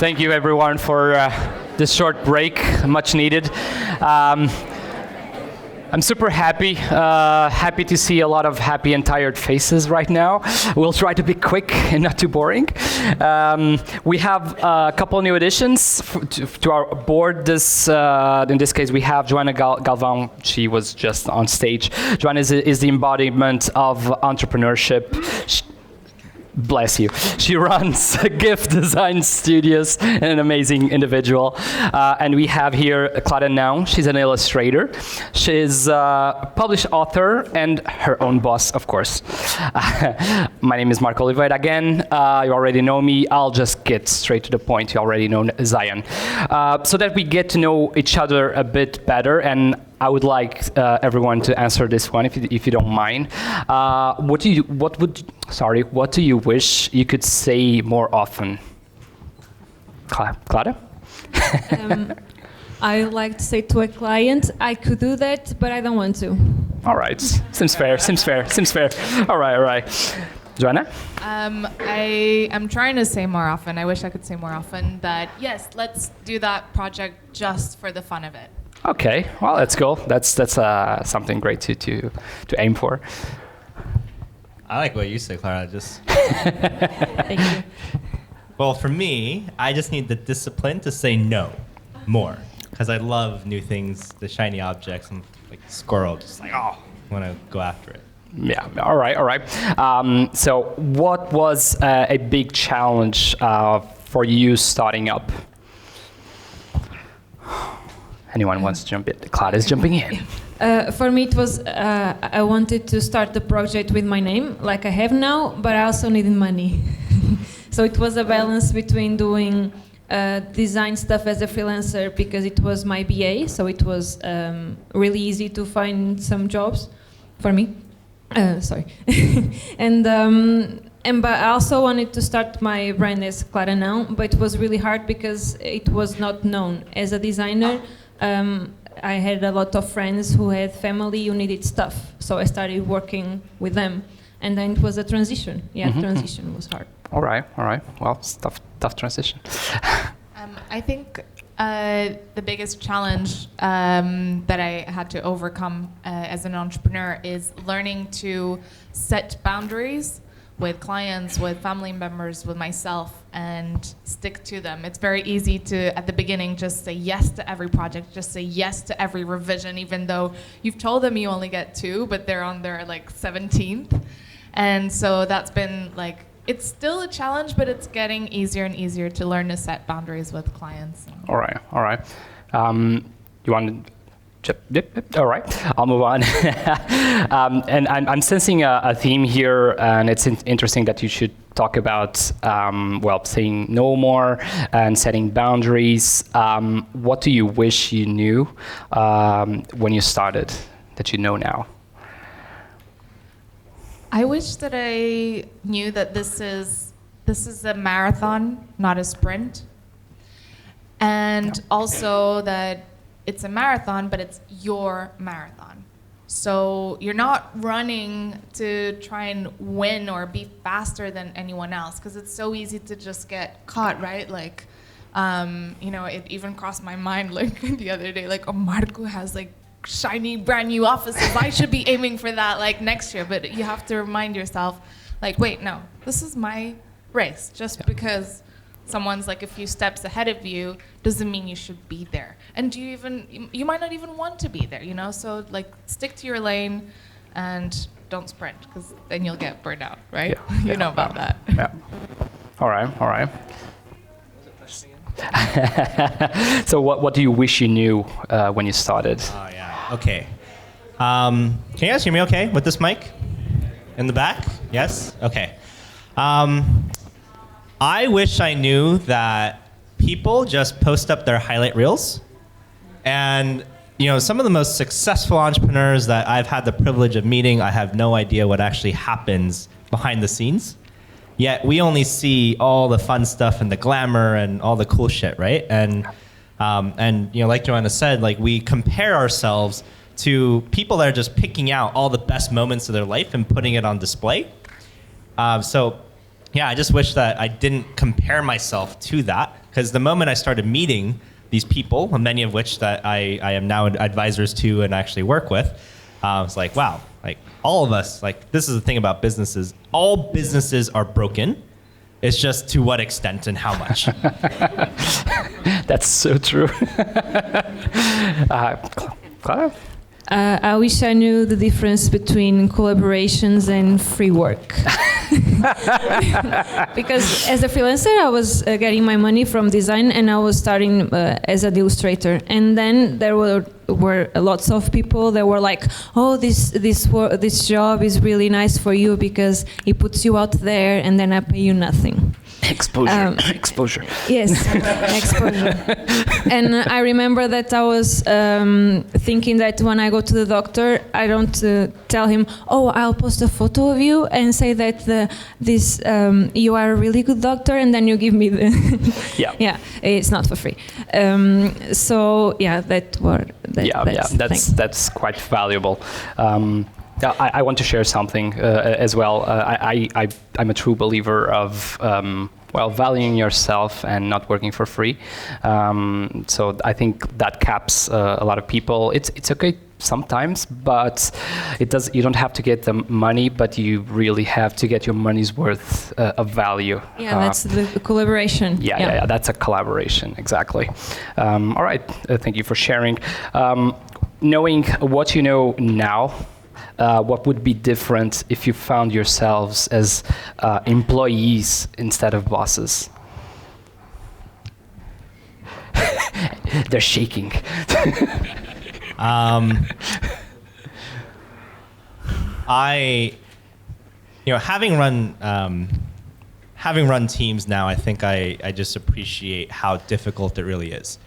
Thank you, everyone, for this short break, much needed. I'm super happy to see a lot of happy and tired faces right now. We'll try to be quick and not too boring. We have a couple new additions to our board. In this case, we have Joana Galvão. She was just on stage. Joana is the embodiment of entrepreneurship. Bless you. She runs gift design studios, an amazing individual. And we have here Clara Não. She's an illustrator. She's a published author and her own boss, of course. My name is Oliveira again. You already know me. I'll just get straight to the point. You already know Zion. So that we get to know each other a bit better, and I would like everyone to answer this one, if you don't mind. What do you wish you could say more often? Clara? I like to say to a client, I could do that, but I don't want to. All right. Seems fair. All right. Joana? I'm trying to say more often. I wish I could say more often that, yes, let's do that project just for the fun of it. Okay, well, let's go. That's something great to aim for. I like what you say, Clara. Just Thank you. well, for me, I just need the discipline to say no more, because I love new things, the shiny objects, and like squirrel, just like I want to go after it. Yeah. All right. So, what was a big challenge for you starting up? Anyone wants to jump in? Claudia's jumping in. For me, it was I wanted to start the project with my name, like I have now, but I also needed money. So it was a balance between doing design stuff as a freelancer, because it was my BA, so it was really easy to find some jobs for me. But I also wanted to start my brand as Clara Não, but it was really hard because it was not known. As a designer, I had a lot of friends who had family who needed stuff, so I started working with them, and then it was a transition. Transition was hard. All right. Well, it's tough transition. I think the biggest challenge that I had to overcome as an entrepreneur is learning to set boundaries with clients, with family members, with myself, and stick to them. It's very easy to, at the beginning, just say yes to every project, just say yes to every revision, even though you've told them you only get 2, but they're on their 17th. And so that's been it's still a challenge, but it's getting easier and easier to learn to set boundaries with clients. All right. You want to? Yep. All right, I'll move on. And I'm sensing a theme here, and it's interesting that you should talk about saying no more and setting boundaries. What do you wish you knew when you started that you know now? I wish that I knew that this is a marathon, not a sprint, and also that it's a marathon, but it's your marathon. So you're not running to try and win or be faster than anyone else, because it's so easy to just get caught, right? It even crossed my mind the other day, Marco has shiny brand new offices. I should be aiming for that next year. But you have to remind yourself, wait, no, this is my race. Just because someone's a few steps ahead of you doesn't mean you should be there. And you might not even want to be there, So stick to your lane and don't sprint, because then you'll get burned out, right? Yeah. You know about that. Yeah. All right. So what do you wish you knew when you started? Oh yeah. Okay. Can you guys hear me okay with this mic? In the back? Yes? Okay. I wish I knew that people just post up their highlight reels. And, some of the most successful entrepreneurs that I've had the privilege of meeting, I have no idea what actually happens behind the scenes. Yet we only see all the fun stuff and the glamour and all the cool shit, right? And like Joanna said, we compare ourselves to people that are just picking out all the best moments of their life and putting it on display. So yeah, I just wish that I didn't compare myself to that, because the moment I started meeting these people, many of which that I am now advisors to and actually work with, I was like, wow, like all of us, like this is the thing about businesses. All businesses are broken. It's just to what extent and how much. That's so true. Clara? I wish I knew the difference between collaborations and free work. Because as a freelancer, I was getting my money from design, and I was starting as an illustrator. And then there were lots of people that were like, "Oh, this job is really nice for you because it puts you out there, and then I pay you nothing." Exposure. Exposure. Yes, exposure. And I remember that I was thinking that when I go to the doctor, I don't tell him, "Oh, I'll post a photo of you and say that you are a really good doctor, and then you give me the." Yeah. Yeah, it's not for free. So yeah, that's quite valuable. I want to share something as well. I'm a true believer of valuing yourself and not working for free. So I think that caps a lot of people. It's okay sometimes, but you don't have to get the money, but you really have to get your money's worth of value. Yeah, that's the collaboration. Yeah, that's a collaboration, exactly. All right, thank you for sharing. Knowing what you know now, what would be different if you found yourselves as employees instead of bosses? They're shaking. Having run teams now, I think I just appreciate how difficult it really is.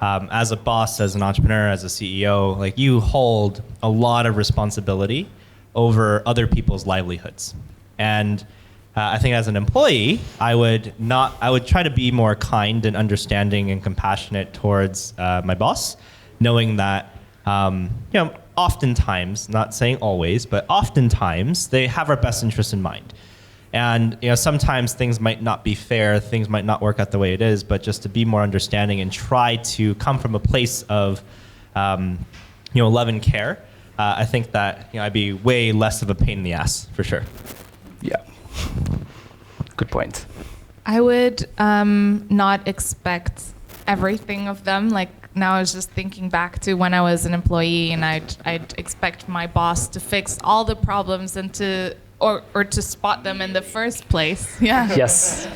As a boss, as an entrepreneur, as a CEO, like you hold a lot of responsibility over other people's livelihoods. And I think as an employee, I would try to be more kind and understanding and compassionate towards my boss, knowing that oftentimes, not saying always, but oftentimes they have our best interest in mind. And sometimes things might not be fair, things might not work out the way it is, but just to be more understanding and try to come from a place of love and care, I think that I'd be way less of a pain in the ass, for sure. Yeah, good point. I would not expect everything of them. Like now I was just thinking back to when I was an employee, and I'd expect my boss to fix all the problems and to spot them in the first place. Yeah. Yes.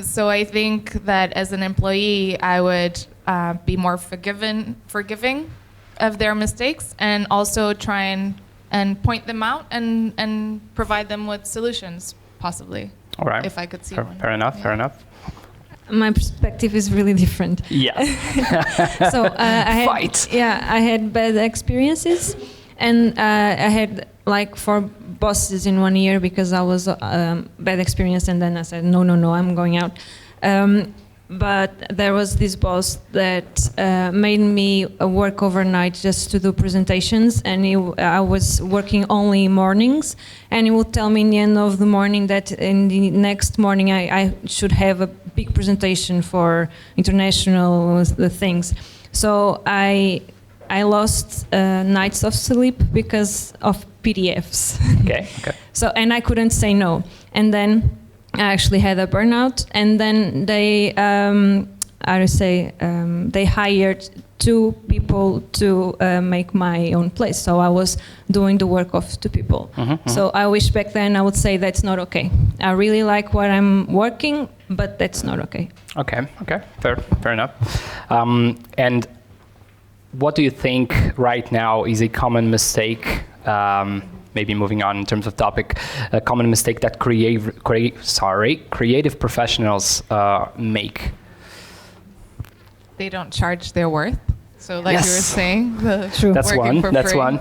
So I think that as an employee, I would be more forgiving of their mistakes, and also try and point them out and provide them with solutions, possibly. All right. If I could see one. Fair enough. Yeah. Fair enough. My perspective is really different. Yeah. So I had bad experiences, and I had like 4 bosses in 1 year because I was bad experience, and then I said no, I'm going out. But there was this boss that made me work overnight just to do presentations, and I was working only mornings, and he would tell me in the end of the morning that in the next morning I should have a big presentation for international things. So I lost nights of sleep because of PDFs. Okay. So, and I couldn't say no. And then I actually had a burnout, and then they, they hired 2 people to make my own place. So I was doing the work of 2 people. So I wish back then I would say that's not okay. I really like what I'm working, but that's not okay. Okay. Fair enough. And what do you think right now is a common mistake? Maybe moving on in terms of topic, a common mistake that creative professionals make. They don't charge their worth. So like you were saying, True. That's working one. for That's free. one.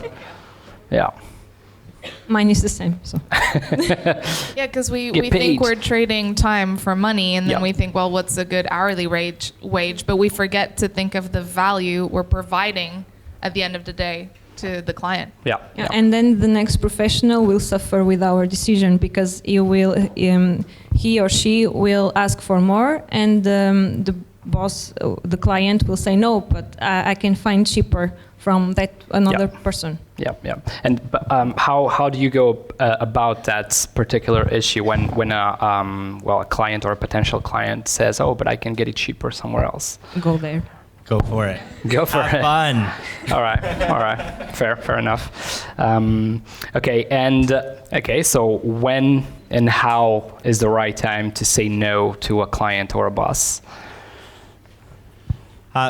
Yeah. Mine is the same. So. Yeah, because we Get think paid. we're trading time for money, and then Yeah. we think, well, what's a good hourly wage? But we forget to think of the value we're providing at the end of the day. to the client. Yeah. Yeah, and then the next professional will suffer with our decision because he or she will ask for more, and the boss, the client will say no, but I can find cheaper from that another person. Yeah, yeah. And how do you go about that particular issue when a client or a potential client says, oh, but I can get it cheaper somewhere else? Go there. Go for it. Go for Have it. fun. All right. Fair enough. Okay, so when and how is the right time to say no to a client or a boss?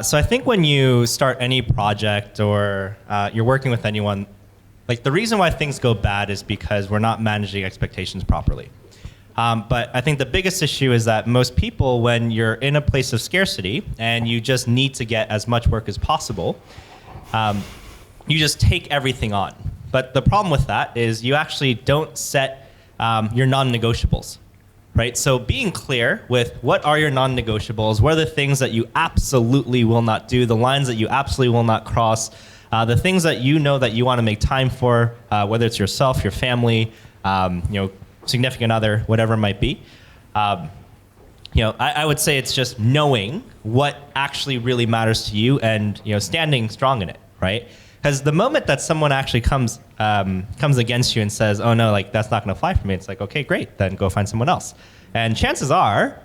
So I think when you start any project or you're working with anyone, like the reason why things go bad is because we're not managing expectations properly. But I think the biggest issue is that most people, when you're in a place of scarcity and you just need to get as much work as possible, you just take everything on. But the problem with that is you actually don't set your non-negotiables. Right? So being clear with what are your non-negotiables, what are the things that you absolutely will not do, the lines that you absolutely will not cross, the things that you know that you want to make time for, whether it's yourself, your family, significant other, whatever it might be. I would say it's just knowing what actually really matters to you and standing strong in it, right? Because the moment that someone actually comes against you and says, oh no, like that's not going to fly for me, it's like, okay, great, then go find someone else. And chances are,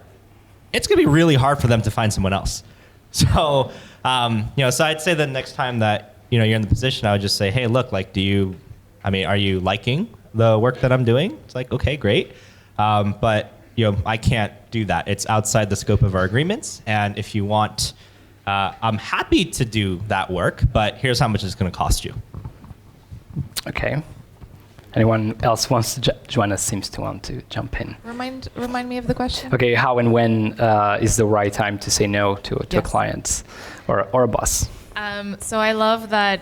it's going to be really hard for them to find someone else. So, so I'd say the next time that you're in the position, I would just say, hey, look, like, are you liking the work that I'm doing? It's like, okay, great, but I can't do that. It's outside the scope of our agreements, and if you want. I'm happy to do that work, but here's how much it's going to cost you. Okay. Anyone else wants to? Joanna seems to want to jump in. Remind me of the question. Okay, how and when is the right time to say no to a client or a boss? So I love that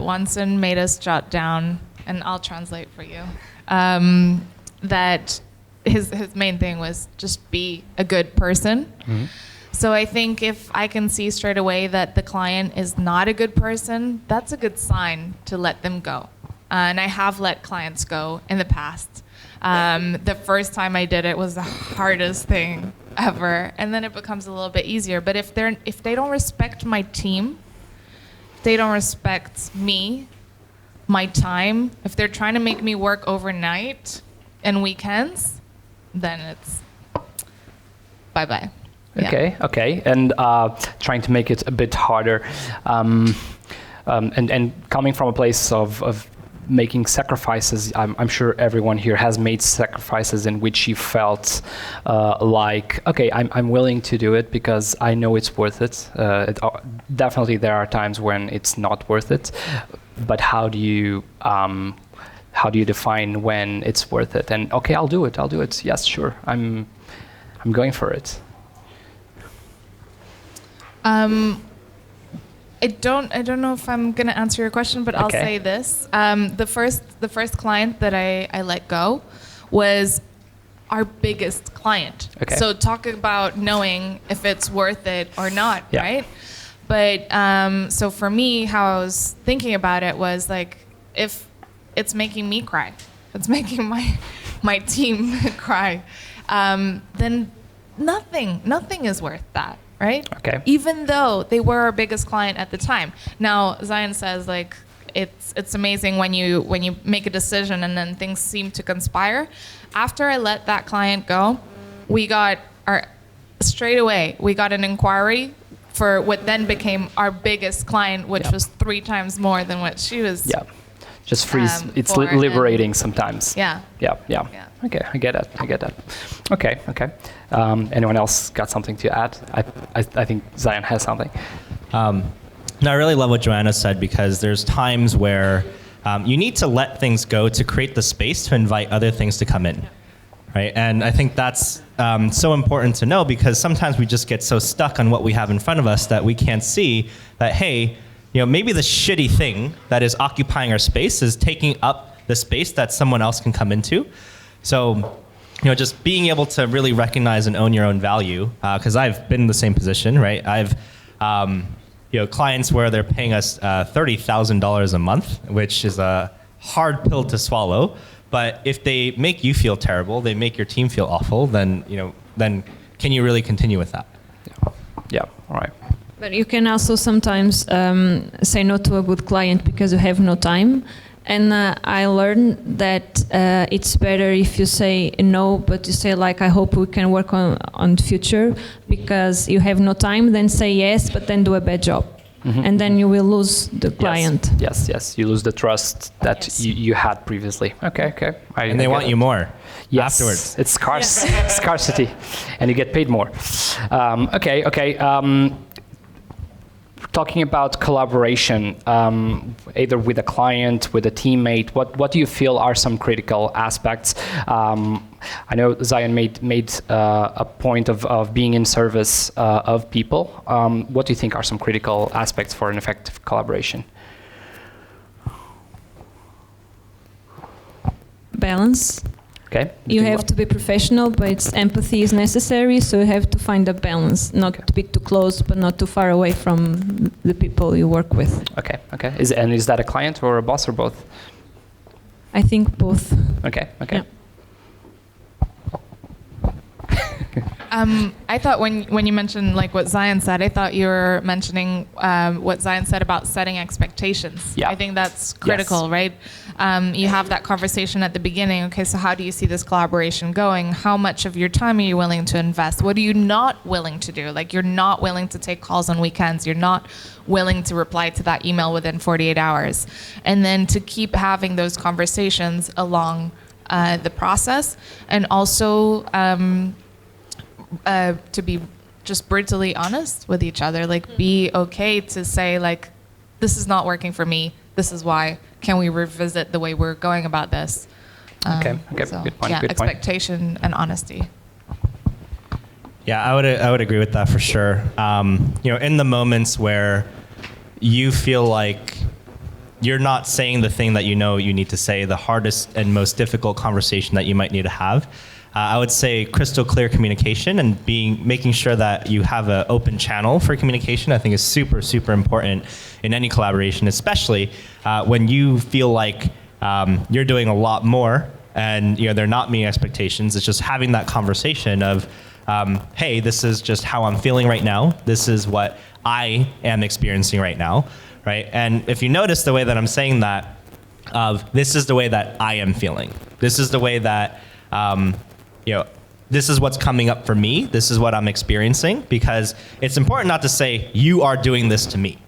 Wanson made us jot down, and I'll translate for you, that his main thing was just be a good person. Mm-hmm. So I think if I can see straight away that the client is not a good person, that's a good sign to let them go. And I have let clients go in the past. The first time I did it was the hardest thing ever, and then it becomes a little bit easier. But if they don't respect my team, they don't respect me, my time, if they're trying to make me work overnight and weekends, then it's bye-bye. Okay, yeah. Okay, and trying to make it a bit harder, and coming from a place of making sacrifices, I'm sure everyone here has made sacrifices in which you felt like, okay, I'm willing to do it because I know it's worth it. Definitely there are times when it's not worth it, but how do you define when it's worth it? And okay, I'll do it. Yes, sure, I'm going for it. I don't know if I'm gonna answer your question, but I'll say this: the first client that I let go was our biggest client. Okay. So talk about knowing if it's worth it or not, right? But so for me, how I was thinking about it was like, if it's making me cry, if it's making my team cry, then nothing is worth that. Right? Okay. Even though they were our biggest client at the time. Now, Zion says like it's amazing when you make a decision and then things seem to conspire. After I let that client go, we got straight away an inquiry for what then became our biggest client, which was 3 times more than what she was. Yeah. Just freeze. It's liberating sometimes. Yeah. Okay, I get that. Okay. Anyone else got something to add? I think Zion has something. No, I really love what Joanna said, because there's times where you need to let things go to create the space to invite other things to come in, right? And I think that's so important to know, because sometimes we just get so stuck on what we have in front of us that we can't see that, hey, maybe the shitty thing that is occupying our space is taking up the space that someone else can come into. So, just being able to really recognize and own your own value, because I've been in the same position, right? I've, clients where they're paying us $30,000 a month, which is a hard pill to swallow. But if they make you feel terrible, they make your team feel awful, then then can you really continue with that? Yeah. All right. But you can also sometimes say no to a good client because you have no time. And I learned that it's better if you say no, but you say like, I hope we can work on the future, because you have no time, then say yes, but then do a bad job. Mm-hmm. And then you will lose the client. Yes. You lose the trust that you had previously. Okay. And they want you more afterwards. It's scarcity, and you get paid more. Okay. Talking about collaboration, either with a client, with a teammate, what do you feel are some critical aspects? I know Zion made a point of being in service of people. What do you think are some critical aspects for an effective collaboration? Balance. Okay. You have to be professional, but empathy is necessary, so you have to find a balance, not to be too close, but not too far away from the people you work with. Okay. Is that a client or a boss or both? I think both. Okay. Yeah. I thought when you mentioned like what Zion said, I thought you were mentioning what Zion said about setting expectations. Yeah. I think that's critical, right? You have that conversation at the beginning. Okay, so how do you see this collaboration going? How much of your time are you willing to invest? What are you not willing to do? Like, you're not willing to take calls on weekends. You're not willing to reply to that email within 48 hours. And then to keep having those conversations along the process, and also to be just brutally honest with each other, like be okay to say like, this is not working for me, this is why, can we revisit the way we're going about this? Okay, so, good point. Yeah, good expectation and honesty. Yeah, I would agree with that for sure. In the moments where you feel like you're not saying the thing that you need to say, the hardest and most difficult conversation that you might need to have, I would say crystal clear communication and making sure that you have an open channel for communication, I think is super, super important in any collaboration, especially when you feel like you're doing a lot more and they're not meeting expectations. It's just having that conversation of, hey, this is just how I'm feeling right now. This is what I am experiencing right now, right? And if you notice the way that I'm saying that, this is the way that I am feeling. This is the way that this is what's coming up for me. This is what I'm experiencing, because it's important not to say you are doing this to me,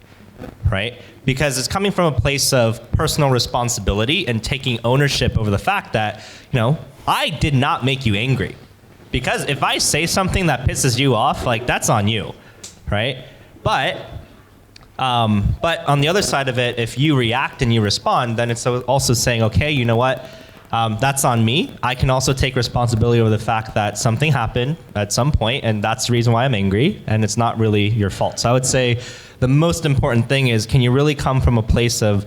right? Because it's coming from a place of personal responsibility and taking ownership over the fact that, I did not make you angry. Because if I say something that pisses you off, like that's on you, right? But on the other side of it, if you react and you respond, then it's also saying, okay, you know what? That's on me. I can also take responsibility over the fact that something happened at some point, and that's the reason why I'm angry, and it's not really your fault. So I would say the most important thing is, can you really come from a place of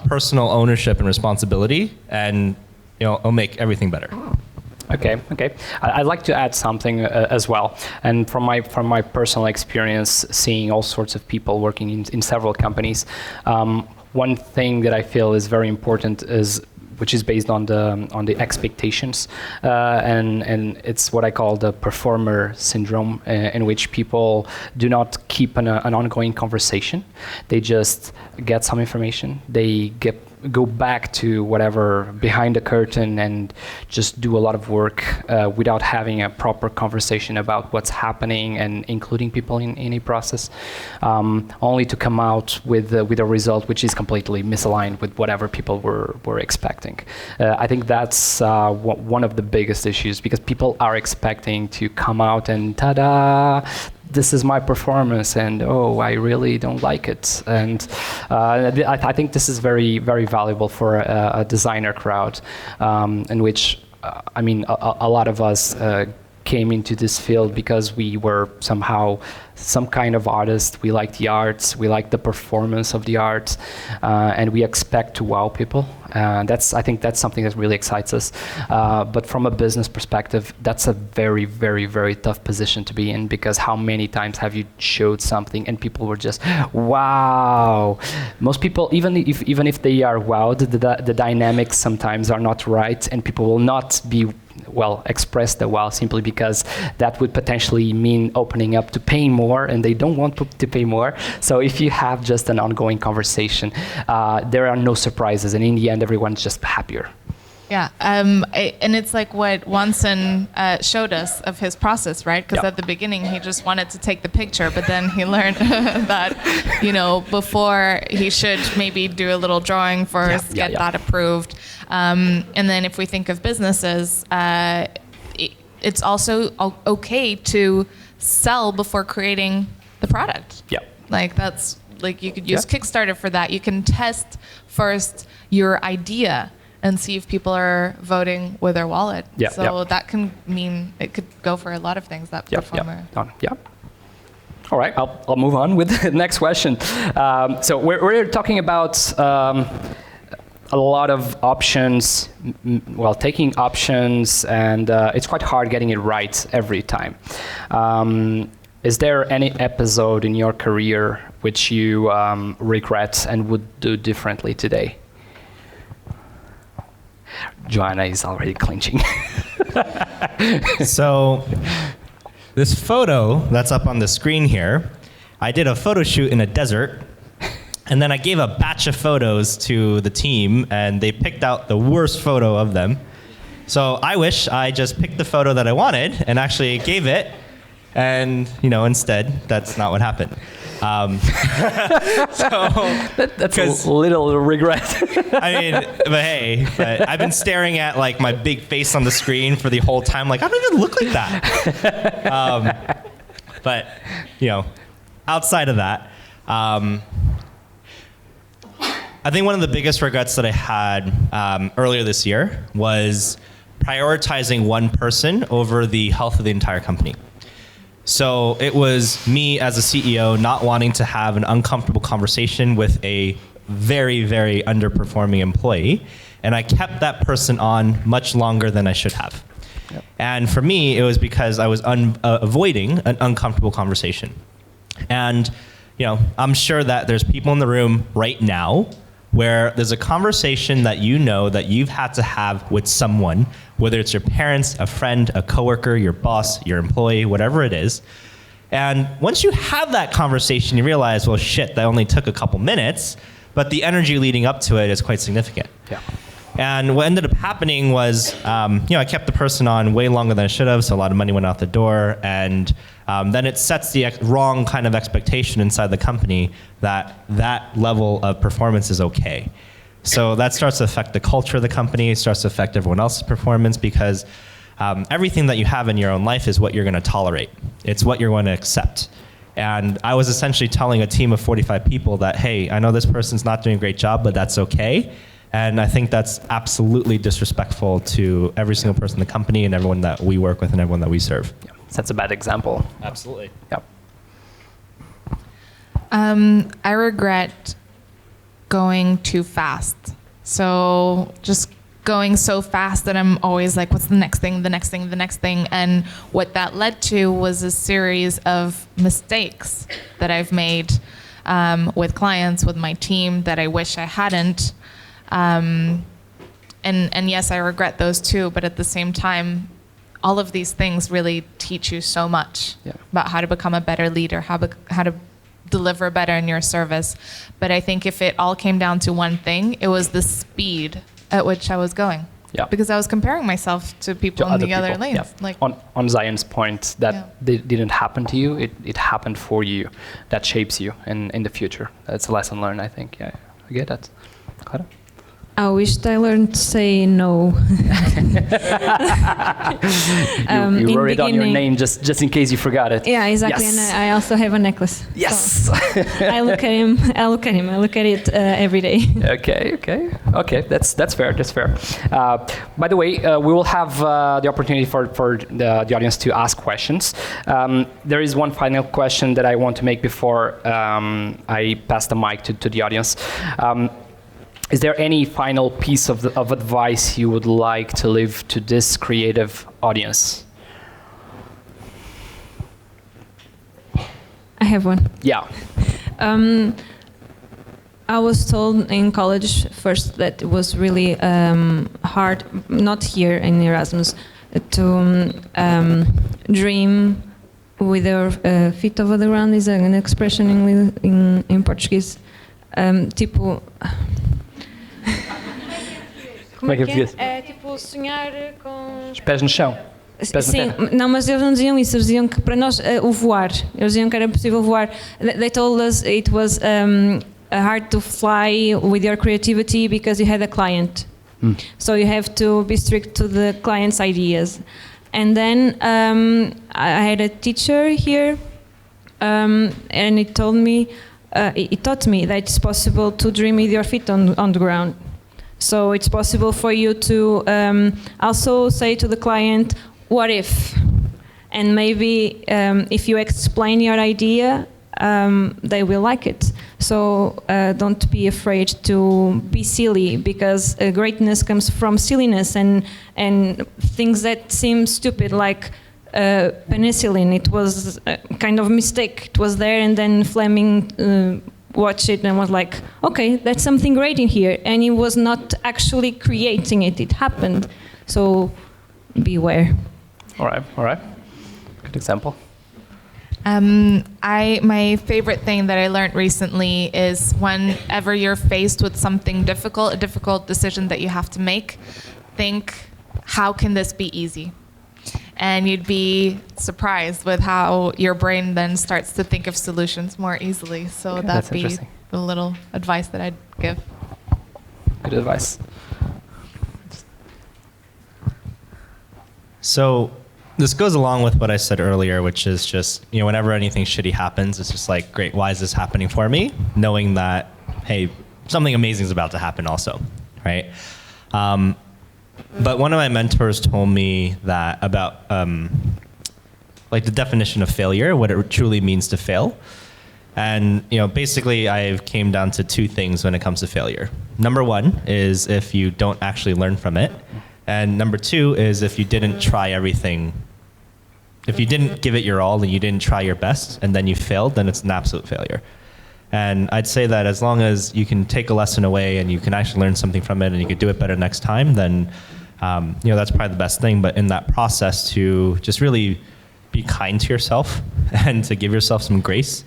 personal ownership and responsibility, and it'll make everything better. Okay. I'd like to add something as well. And from my personal experience, seeing all sorts of people working in several companies, one thing that I feel is very important which is based on the expectations, and it's what I call the performer syndrome, in which people do not keep an ongoing conversation. They just get some information, they go back to whatever behind the curtain and just do a lot of work without having a proper conversation about what's happening and including people in a process, only to come out with a result which is completely misaligned with whatever people were expecting. I think that's one of the biggest issues, because people are expecting to come out and ta-da, this is my performance, and I really don't like it. And I think this is very, very valuable for a designer crowd, in which, a lot of us came into this field because we were somehow some kind of artist. We like the arts, we like the performance of the arts, and we expect to wow people. I think that's something that really excites us. But from a business perspective, that's a very, very, very tough position to be in, because how many times have you showed something and people were just, wow. Most people, even if they are wowed, the dynamics sometimes are not right, and people will not be express the wow simply because that would potentially mean opening up to paying more, and they don't want to pay more. So if you have just an ongoing conversation, there are no surprises, and in the end, everyone's just happier. Yeah, and it's like what Wanson showed us of his process, right? Because at the beginning, he just wanted to take the picture, but then he learned that, before he should maybe do a little drawing first, get that approved. And then if we think of businesses, it's also okay to sell before creating the product. Yeah. Like that's, like you could use Kickstarter for that. You can test first your idea and see if people are voting with their wallet. That can mean it could go for a lot of things, that performer. All right, I'll move on with the next question. So we're talking about a lot of options, taking options, and it's quite hard getting it right every time. Is there any episode in your career which you regret and would do differently today? Joanna is already clinching. So this photo that's up on the screen here, I did a photo shoot in a desert, and then I gave a batch of photos to the team, and they picked out the worst photo of them. So I wish I just picked the photo that I wanted and actually gave it, and instead, that's not what happened. That's a little regret. But I've been staring at like my big face on the screen for the whole time. Like, I don't even look like that. But outside of that, I think one of the biggest regrets that I had earlier this year was prioritizing one person over the health of the entire company. So it was me as a CEO not wanting to have an uncomfortable conversation with a very, very underperforming employee. And I kept that person on much longer than I should have. Yep. And for me, it was because I was avoiding an uncomfortable conversation. And I'm sure that there's people in the room right now where there's a conversation that that you've had to have with someone, whether it's your parents, a friend, a coworker, your boss, your employee, whatever it is. And once you have that conversation, you realize, well, shit, that only took a couple minutes, but the energy leading up to it is quite significant. Yeah. And what ended up happening was, I kept the person on way longer than I should have, so a lot of money went out the door, and then it sets the wrong kind of expectation inside the company that level of performance is okay. So that starts to affect the culture of the company, it starts to affect everyone else's performance, because everything that you have in your own life is what you're going to tolerate. It's what you're going to accept. And I was essentially telling a team of 45 people that, hey, I know this person's not doing a great job, but that's okay. And I think that's absolutely disrespectful to every single person in the company and everyone that we work with and everyone that we serve. Yeah. That's a bad example. Absolutely. Yep. I regret going too fast. So just going so fast that I'm always like, what's the next thing, the next thing, the next thing? And what that led to was a series of mistakes that I've made with clients, with my team, that I wish I hadn't. And yes, I regret those too, but at the same time, all of these things really teach you so much about how to become a better leader, how to deliver better in your service. But I think if it all came down to one thing, it was the speed at which I was going. Yeah. Because I was comparing myself to people in the other lanes. Yeah. Like on Zion's point, that didn't happen to you, it happened for you. That shapes you in the future. That's a lesson learned, I think. Yeah, I get that. Clara? I wished I learned to say no. You wrote it on your name just in case you forgot it. Yeah, exactly. Yes. And I also have a necklace. Yes. So I look at him. I look at it every day. Okay. That's fair. By the way, we will have the opportunity for the audience to ask questions. There is one final question that I want to make before I pass the mic to the audience. Is there any final piece of advice you would like to leave to this creative audience? I have one. Yeah. I was told in college first that it was really hard, not here in Erasmus, to dream with your feet over the ground is an expression in Portuguese. Tipo... Como é que é? É tipo sonhar com... Os pés no chão. Sim, não, mas eles não diziam isso, eles diziam que para nós o voar, eles diziam que era possível voar. They told us it was hard to fly with your creativity because you had a client. So you have to be strict to the client's ideas. And then I had a teacher here and he taught me that it's possible to dream with your feet on the ground. So it's possible for you to also say to the client, what if? And maybe if you explain your idea, they will like it. So don't be afraid to be silly, because greatness comes from silliness and things that seem stupid, like penicillin. It was a kind of mistake. It was there, and then Fleming watched it and was like, okay, that's something great in here. And he was not actually creating it. It happened. So beware. All right. Good example. My favorite thing that I learned recently is whenever you're faced with something difficult, a difficult decision that you have to make, think, how can this be easy? And you'd be surprised with how your brain then starts to think of solutions more easily. So Okay, that'd be interesting. the little advice that I'd give. Good advice. So this goes along with what I said earlier, which is just, whenever anything shitty happens, it's just like, great, why is this happening for me? Knowing that, hey, something amazing is about to happen also, right? But one of my mentors told me that about like the definition of failure, what it truly means to fail. And basically I came down to two things when it comes to failure. Number one is if you don't actually learn from it. And number two is if you didn't try everything. If you didn't give it your all and you didn't try your best and then you failed, then it's an absolute failure. And I'd say that as long as you can take a lesson away and you can actually learn something from it and you could do it better next time, then that's probably the best thing. But in that process, to just really be kind to yourself and to give yourself some grace.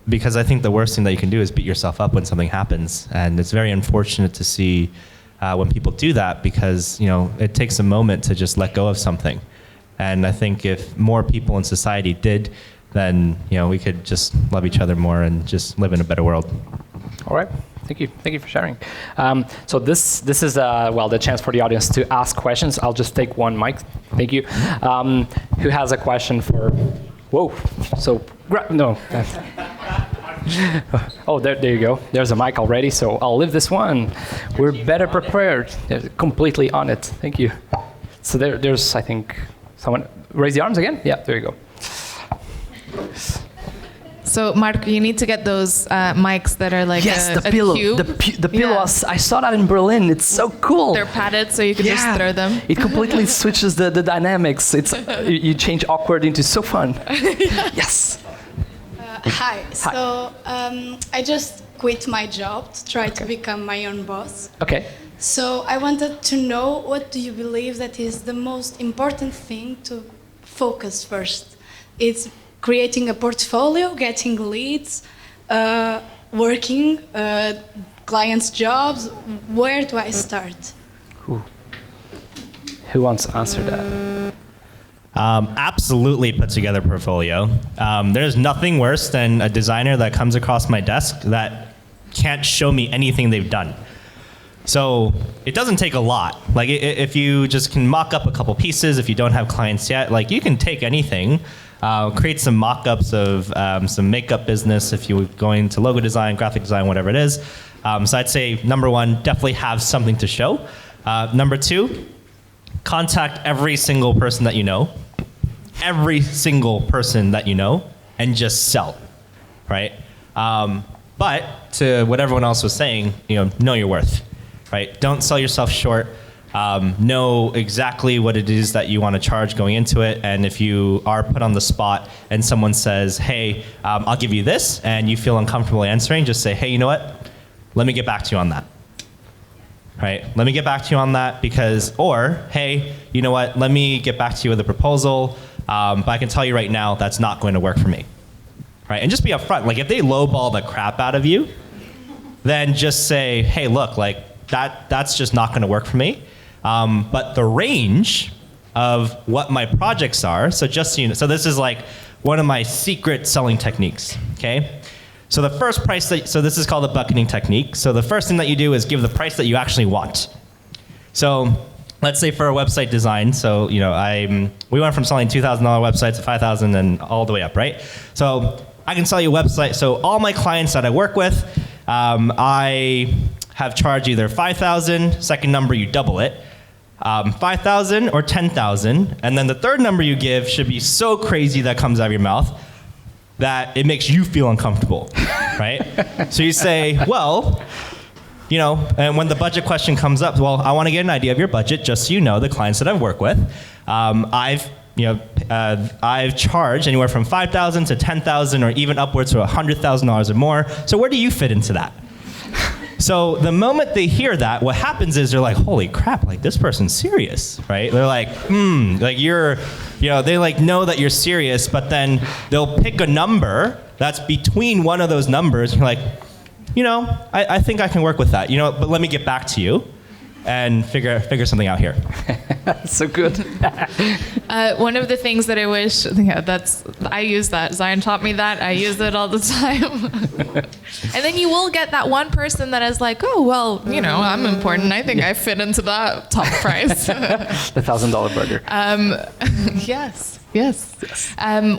Because I think the worst thing that you can do is beat yourself up when something happens. And it's very unfortunate to see when people do that, because it takes a moment to just let go of something. And I think if more people in society did, then we could just love each other more and just live in a better world. All right. Thank you for sharing. So this is the chance for the audience to ask questions. I'll just take one mic. Thank you. Who has a question for? Whoa. So no. Oh, there you go. There's a mic already. So I'll leave this one. We're better prepared. They're completely on it. Thank you. So there's I think someone raise the arms again. Yeah. There you go. So, Marco, you need to get those mics that are like yes, a the pillow. cube. The pillow. Yeah. I saw that in Berlin. It's so cool. They're padded, so you can just throw them. It completely switches the dynamics. It's you change awkward into so fun. Yes. Hi. So I just quit my job to try to become my own boss. Okay. So I wanted to know, what do you believe that is the most important thing to focus first? It's creating a portfolio, getting leads, working, clients' jobs. Where do I start? Who wants to answer that? Absolutely put together a portfolio. There's nothing worse than a designer that comes across my desk that can't show me anything they've done. So it doesn't take a lot. Like if you just can mock up a couple pieces, if you don't have clients yet, like you can take anything, create some mock-ups of some makeup business if you're going to logo design, graphic design, whatever it is. So I'd say number one, definitely have something to show. Number two, contact every single person that you know. Every single person that you know, and just sell, right? But to what everyone else was saying, know your worth. Right? Don't sell yourself short. Know exactly what it is that you want to charge going into it. And if you are put on the spot and someone says, hey, I'll give you this, and you feel uncomfortable answering, just say, hey, you know what? Let me get back to you on that. Right? Let me get back to you on that or, hey, you know what? Let me get back to you with a proposal. But I can tell you right now, that's not going to work for me. Right? And just be upfront. Like if they lowball the crap out of you, then just say, hey, look, like, that's just not going to work for me. But the range of what my projects are, so just so you know, so this is like one of my secret selling techniques, okay? So the first price so this is called the bucketing technique. So the first thing that you do is give the price that you actually want. So let's say for a website design, so we went from selling $2,000 websites to $5,000 and all the way up, right? So I can sell you a website. So all my clients that I work with, I have charged either $5,000, second number you double it, $5,000 or $10,000, and then the third number you give should be so crazy that comes out of your mouth that it makes you feel uncomfortable, right? So you say, well, and when the budget question comes up, well, I want to get an idea of your budget, just so you know, the clients that I've worked with, I've charged anywhere from $5,000 to $10,000 or even upwards to $100,000 or more. So where do you fit into that? So the moment they hear that, what happens is they're like, holy crap, like this person's serious, right? They're like, like they like know that you're serious, but then they'll pick a number that's between one of those numbers. And you're like, I think I can work with that, but let me get back to you and figure something out here. So good. One of the things that I wish, I use that. Zion taught me that. I use it all the time. And then you will get that one person that is like, oh, well, I'm important. I think I fit into that top price. The $1,000 burger. Yes.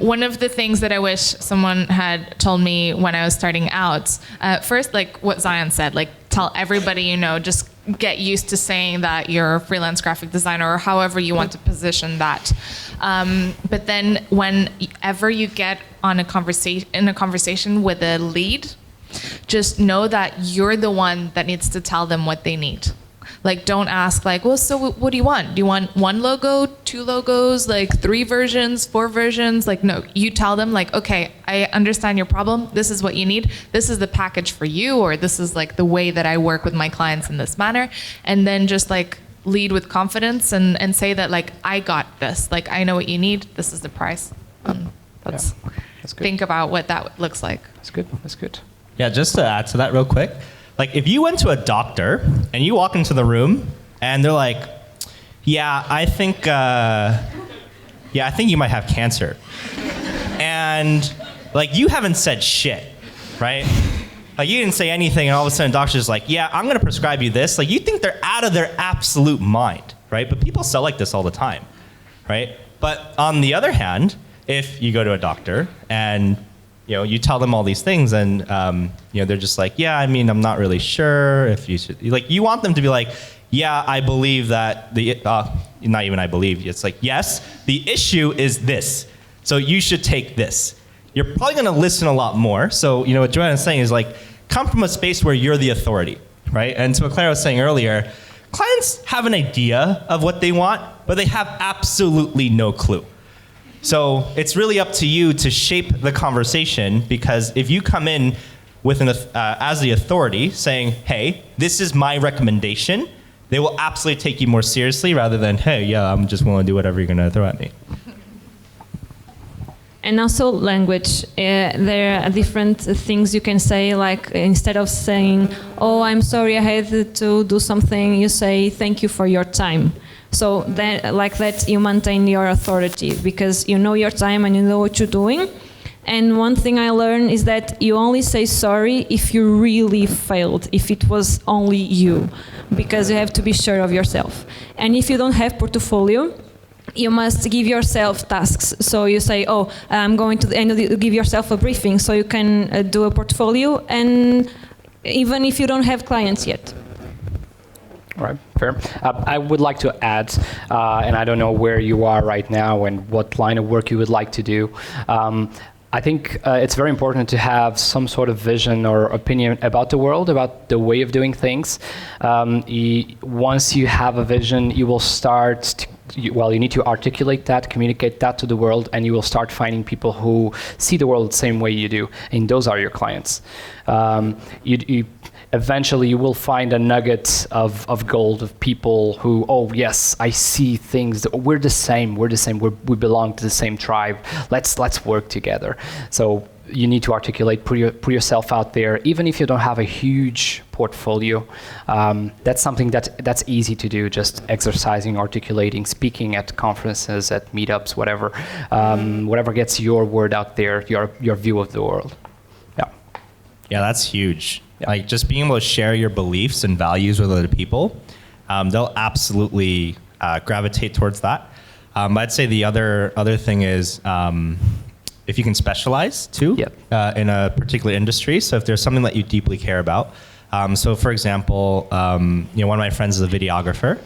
One of the things that I wish someone had told me when I was starting out, first, like what Zion said, like tell everybody just get used to saying that you're a freelance graphic designer or however you want to position that. But then whenever you get in a conversation with a lead, just know that you're the one that needs to tell them what they need. Like, don't ask like, well, so what do you want? Do you want one logo, two logos, like 3 versions, 4 versions? Like, no, you tell them like, okay, I understand your problem. This is what you need. This is the package for you, or this is like the way that I work with my clients in this manner. And then just like lead with confidence and say that like, I got this. Like, I know what you need. This is the price. That's good. Think about what that looks like. That's good. Yeah, just to add to that real quick. Like if you went to a doctor and you walk into the room and they're like, I think you might have cancer. And like you haven't said shit, right? Like you didn't say anything and all of a sudden the doctor's like, I'm gonna prescribe you this. Like you think they're out of their absolute mind, right? But people sell like this all the time, right? But on the other hand, if you go to a doctor and you tell them all these things and, they're just like, I'm not really sure if you should, like, you want them to be like, I believe that not even I believe, it's like, yes, the issue is this. So you should take this. You're probably going to listen a lot more. So, what Joanna's saying is like, come from a space where you're the authority, right? And to what Clara was saying earlier, clients have an idea of what they want, but they have absolutely no clue. So it's really up to you to shape the conversation, because if you come in with as the authority saying, hey, this is my recommendation, they will absolutely take you more seriously rather than, hey, I'm just willing to do whatever you're going to throw at me. And also language. There are different things you can say, like instead of saying, oh, I'm sorry, I had to do something, you say, thank you for your time. So then, like that, you maintain your authority because you know your time and you know what you're doing. And one thing I learned is that you only say sorry if you really failed, if it was only you, because you have to be sure of yourself. And if you don't have portfolio, you must give yourself tasks. So you say, oh, I'm going to, and you give yourself a briefing so you can do a portfolio, and even if you don't have clients yet. All right, fair. I would like to add, and I don't know where you are right now and what line of work you would like to do. I think it's very important to have some sort of vision or opinion about the world, about the way of doing things. Once you have a vision, you will start to, you need to articulate that, communicate that to the world, and you will start finding people who see the world the same way you do, and those are your clients. Eventually you will find a nugget of gold of people who, oh yes, I see things, we're the same, we belong to the same tribe, let's work together. So you need to articulate, put yourself out there, even if you don't have a huge portfolio. That's something that's easy to do, just exercising, articulating, speaking at conferences, at meetups, whatever. Whatever gets your word out there, your view of the world. Yeah, that's huge. Yeah. Like just being able to share your beliefs and values with other people, they'll absolutely gravitate towards that. I'd say the other thing is if you can specialize too in a particular industry. So if there's something that you deeply care about. So for example, one of my friends is a videographer.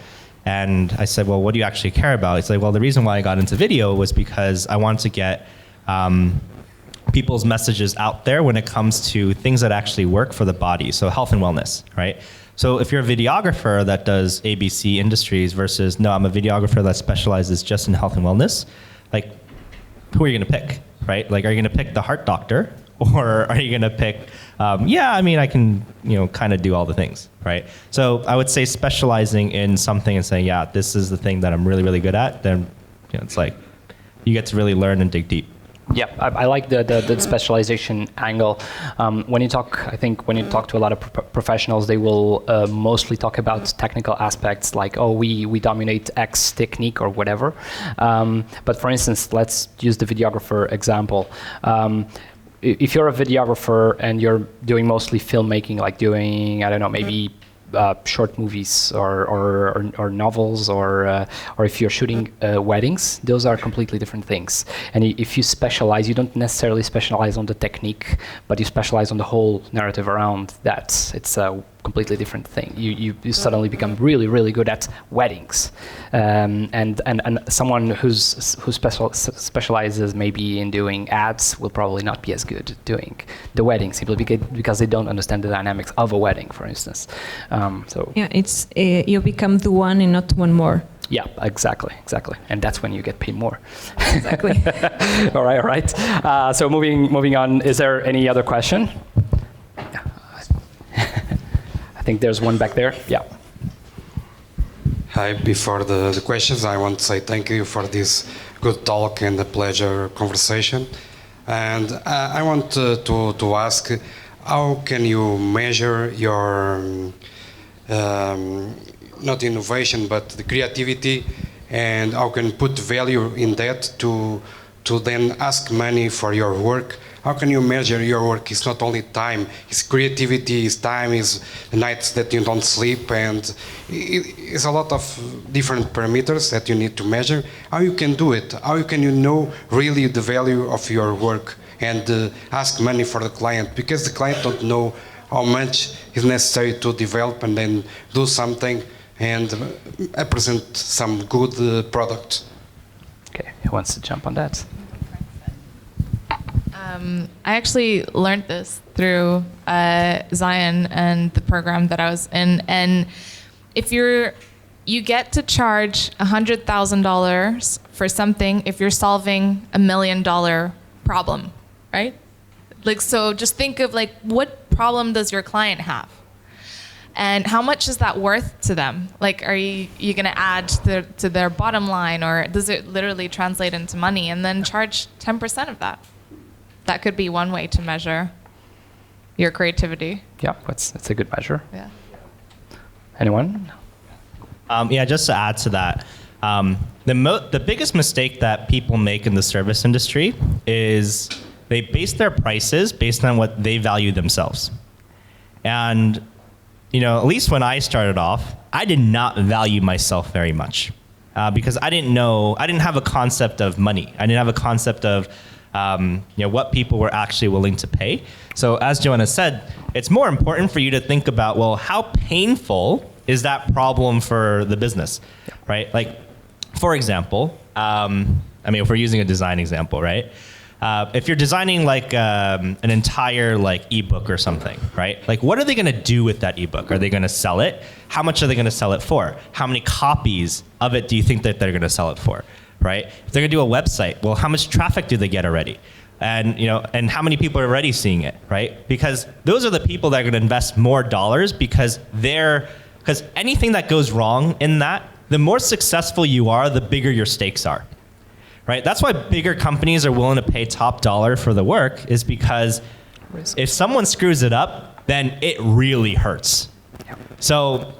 And I said, well, what do you actually care about? He's like, well, the reason why I got into video was because I wanted to get people's messages out there when it comes to things that actually work for the body, so health and wellness, right? So if you're a videographer that does ABC industries versus, no, I'm a videographer that specializes just in health and wellness, like, who are you gonna pick, right? Like, are you gonna pick the heart doctor, or are you gonna pick, I can, kind of do all the things, right? So I would say specializing in something and saying, yeah, this is the thing that I'm really, really good at, then it's like, you get to really learn and dig deep. Yeah, I like the specialization angle. When you talk to a lot of professionals, they will mostly talk about technical aspects like, oh, we dominate X technique or whatever. But for instance, let's use the videographer example. If you're a videographer and you're doing mostly filmmaking, like doing, I don't know, maybe short movies or novels, or if you're shooting weddings, those are completely different things. And if you specialize, you don't necessarily specialize on the technique, but you specialize on the whole narrative around that. It's a completely different thing. You suddenly become really, really good at weddings, and someone who specializes maybe in doing ads will probably not be as good at doing the wedding, simply because they don't understand the dynamics of a wedding, for instance. It's you become the one and not one more. Yeah, exactly, and that's when you get paid more. Exactly. All right. So moving on. Is there any other question? I think there's one back there. Yeah. Hi. Before the questions, I want to say thank you for this good talk and a pleasure conversation. And I want to ask, how can you measure your not innovation, but the creativity, and how can you put value in that to then ask money for your work? How can you measure your work? It's not only time, it's creativity, it's time, it's nights that you don't sleep, and it's a lot of different parameters that you need to measure. How you can do it? How can you know really the value of your work and ask money for the client? Because the client don't know how much is necessary to develop and then do something and present some good product. Okay, who wants to jump on that? I actually learned this through Zion and the program that I was in. And if you get to charge $100,000 for something if you're solving $1 million problem, right? Like, so just think of like, what problem does your client have? And how much is that worth to them? Like, are you going to add to their bottom line, or does it literally translate into money, and then charge 10% of that? That could be one way to measure your creativity. Yeah, that's a good measure. Yeah. Anyone? Just to add to that, the biggest mistake that people make in the service industry is they base their prices based on what they value themselves. And at least when I started off, I did not value myself very much because I didn't have a concept of money. I didn't have a concept of what people were actually willing to pay. So as Joanna said, it's more important for you to think about, well, how painful is that problem for the business, right? Like, for example, if we're using a design example, right? If you're designing like an entire ebook or something, right? Like, what are they going to do with that ebook? Are they going to sell it? How much are they going to sell it for? How many copies of it do you think that they're going to sell it for, right? If they're going to do a website, well, how much traffic do they get already? And and how many people are already seeing it, right? Because those are the people that are going to invest more dollars because anything that goes wrong in that, the more successful you are, the bigger your stakes are. Right? That's why bigger companies are willing to pay top dollar for the work, is because if someone screws it up, then it really hurts. So,